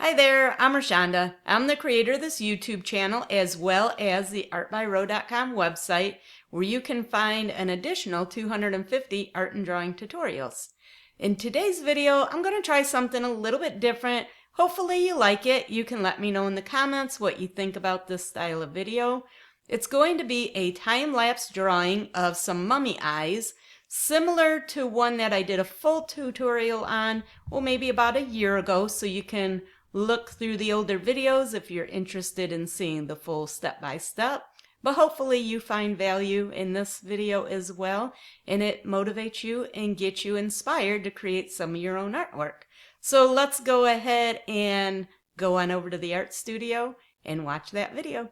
Hi there, I'm Rashonda. I'm the creator of this YouTube channel as well as the artbyro.com website where you can find an additional 250 art and drawing tutorials. In today's video, I'm going to try something a little bit different. Hopefully you like it. You can let me know in the comments what you think about this style of video. It's going to be a time-lapse drawing of some mummy eyes, similar to one that I did a full tutorial on, well, maybe about a year ago, so you can look through the older videos if you're interested in seeing the full step-by-step. But hopefully you find value in this video as well, and it motivates you and gets you inspired to create some of your own artwork. So let's go ahead and go on over to the art studio and watch that video.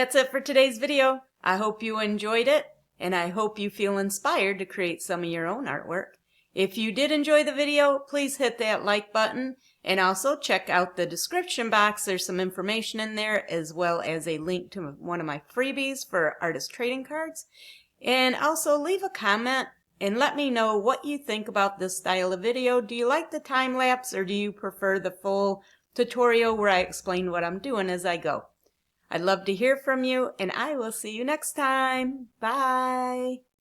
that's it for today's video. I hope you enjoyed it, and I hope you feel inspired to create some of your own artwork. If you did enjoy the video, please hit that like button, and also check out the description box. There's some information in there, as well as a link to one of my freebies for artist trading cards. And also leave a comment and let me know what you think about this style of video. Do you like the time lapse, or do you prefer the full tutorial where I explain what I'm doing as I go? I'd love to hear from you, and I will see you next time. Bye!